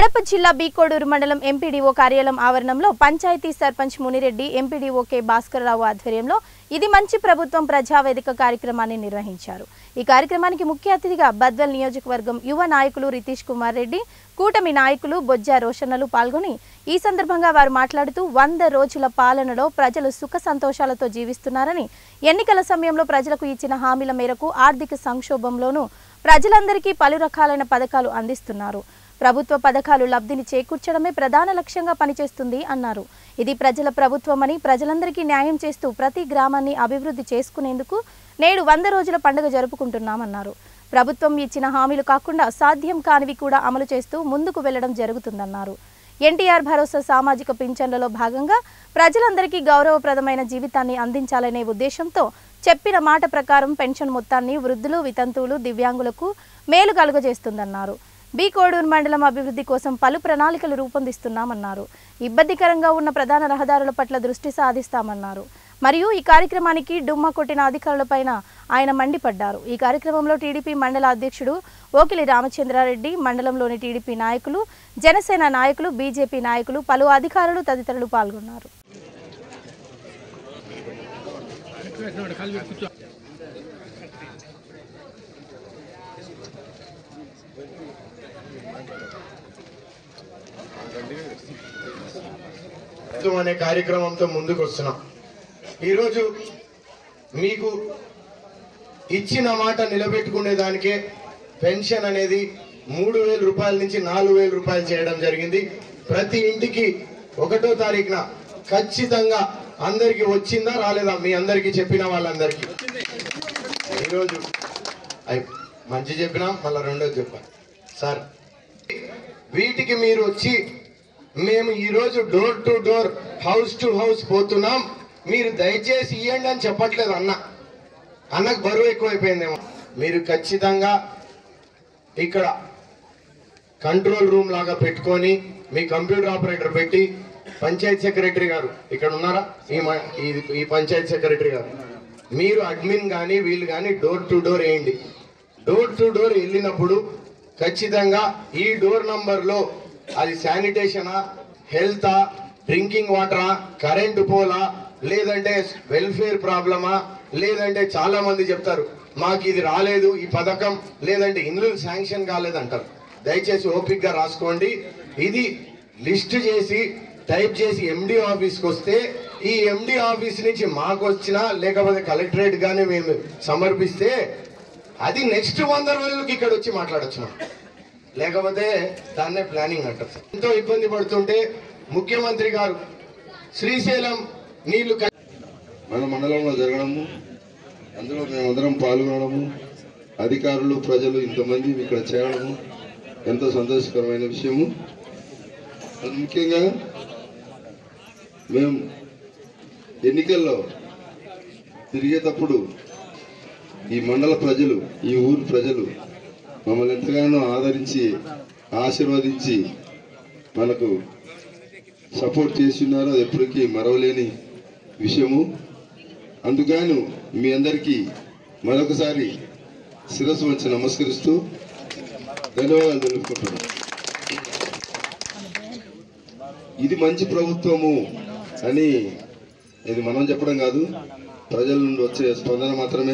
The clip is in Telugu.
కడప జిల్లా బీకోడూరు మండలం ఎంపీడీఓ కార్యాలయం ఆవరణంలో పంచాయతీ సర్పంచ్ మునిరెడ్డి ఎంపీడీఓ కె భాస్కరరావు ఆధ్వర్యంలో ఇది మంచి ప్రభుత్వం ప్రజావేదిక కార్యక్రమాన్ని నిర్వహించారు। ఈ కార్యక్రమానికి ముఖ్య అతిథిగా బద్వెల్ నియోజకవర్గం యువ నాయకులు రితీష్ కుమార్ రెడ్డి, కూటమి నాయకులు బొజ్జా రోషన్నలు పాల్గొని ఈ సందర్భంగా వారు మాట్లాడుతూ 100 రోజుల పాలనలో ప్రజలు సుఖ సంతోషాలతో జీవిస్తున్నారని, ఎన్నికల సమయంలో ప్రజలకు ఇచ్చిన హామీల మేరకు ఆర్థిక సంక్షోభంలోనూ ప్రజలందరికీ పలు రకాలైన పథకాలు అందిస్తున్నారు। ప్రభుత్వ పథకాలు లబ్ధిని చేకూర్చడమే ప్రధాన లక్ష్యంగా పనిచేస్తుంది అన్నారు। ఇది ప్రజల ప్రభుత్వమని, ప్రజలందరికీ న్యాయం చేస్తూ ప్రతి గ్రామాన్ని అభివృద్ధి చేసుకునేందుకు నేడు 100 రోజుల పండుగ జరుపుకుంటున్నామన్నారు। ప్రభుత్వం ఇచ్చిన హామీలు కాకుండా సాధ్యం కానివి కూడా అమలు చేస్తూ ముందుకు వెళ్లడం జరుగుతుందన్నారు। ఎన్టీఆర్ భరోసా సామాజిక పింఛన్లలో భాగంగా ప్రజలందరికీ గౌరవప్రదమైన జీవితాన్ని అందించాలనే ఉద్దేశంతో చెప్పిన మాట ప్రకారం పెన్షన్ మొత్తాన్ని వృద్ధులు, వితంతువులు, దివ్యాంగులకు మేలు కలుగజేస్తుందన్నారు। బీకోడూరు మండలం అభివృద్ధి కోసం పలు ప్రణాళికలు రూపొందిస్తున్నామన్నారు। ఇబ్బందికరంగా ఉన్న ప్రధాన రహదారుల పట్ల దృష్టి సాధిస్తామన్నారు। మరియు ఈ కార్యక్రమానికి డుమ్మా కొట్టిన అధికారులపైన ఆయన మండిపడ్డారు। ఈ కార్యక్రమంలో టీడీపీ మండల అధ్యక్షుడు ఓకిలి రామచంద్రారెడ్డి, మండలంలోని టీడీపీ నాయకులు, జనసేన నాయకులు, బీజేపీ నాయకులు, పలు అధికారులు తదితరులు పాల్గొన్నారు। అనే కార్యక్రమంతో ముందుకు వస్తున్నాం। ఈరోజు మీకు ఇచ్చిన మాట నిలబెట్టుకునే దానికే పెన్షన్ అనేది 3000 రూపాయల నుంచి 4000 రూపాయలు చేయడం జరిగింది। ప్రతి ఇంటికి 1వ తారీఖున ఖచ్చితంగా అందరికి వచ్చిందా రాలేదా మీ అందరికీ చెప్పిన వాళ్ళందరికీ ఈరోజు మంచి చెప్పినా మళ్ళీ రెండోది చెప్పాను సార్। వీటికి మీరు వచ్చి మేము ఈరోజు door to door, house to house పోతున్నాం, మీరు దయచేసి ఇవ్వండి అని చెప్పట్లేదు అన్నకు బరువు ఎక్కువైపోయిందేమో। మీరు ఖచ్చితంగా ఇక్కడ కంట్రోల్ రూమ్ లాగా పెట్టుకొని మీ కంప్యూటర్ ఆపరేటర్ పెట్టి, పంచాయత్ సెక్రటరీ గారు ఇక్కడ ఉన్నారా, ఈ పంచాయత్ సెక్రటరీ గారు, మీరు అడ్మిన్ కానీ వీళ్ళు కానీ డోర్ టు డోర్ వేయండి। డోర్ టు డోర్ వెళ్ళినప్పుడు ఖచ్చితంగా ఈ డోర్ నంబర్లో అది శానిటేషనా, హెల్తా, డ్రింకింగ్ వాటరా, కరెంటు పోలా, లేదంటే వెల్ఫేర్ ప్రాబ్లమా, లేదంటే చాలా మంది చెప్తారు మాకు ఇది రాలేదు ఈ పథకం, లేదంటే ఇల్లు శాంక్షన్ కాలేదంటారు। దయచేసి ఓపిక్గా రాసుకోండి। ఇది లిస్ట్ చేసి టైప్ చేసి ఎండి ఆఫీస్కి వస్తే, ఈ ఎండి ఆఫీస్ నుంచి మాకు వచ్చినా లేకపోతే కలెక్టరేట్ కానీ మేము సమర్పిస్తే అది నెక్స్ట్ 100 రోజులకి ఇక్కడ వచ్చి మాట్లాడచ్చు, లేకపోతే దాన్నే ప్లానింగ్ అంటారు। ఎంతో ఇబ్బంది పడుతుంటే ముఖ్యమంత్రి గారు శ్రీశైలం నీళ్లు మన మండలంలో జరగడము, అందులో మేమందరం పాల్గొనడము, అధికారులు, ప్రజలు ఇంతమంది ఇక్కడ చేరడము ఎంతో సంతోషకరమైన విషయము। ముఖ్యంగా మేము ఎన్నికల్లో తిరిగేటప్పుడు ఈ మండల ప్రజలు, ఈ ఊరు ప్రజలు మమ్మల్ని ఎంతగానో ఆదరించి, ఆశీర్వదించి మనకు సపోర్ట్ చేస్తున్నారు। అది ఎప్పటికీ మరవలేని విషయము। అందుకని మీ అందరికీ మరొకసారి శిరస్సు వంచి నమస్కరిస్తూ ధన్యవాదాలు తెలుపుకుంటున్నాను। ఇది మంచి ప్రభుత్వము అని ఇది మనం చెప్పడం కాదు, ప్రజల నుండి వచ్చే స్పందన మాత్రమే।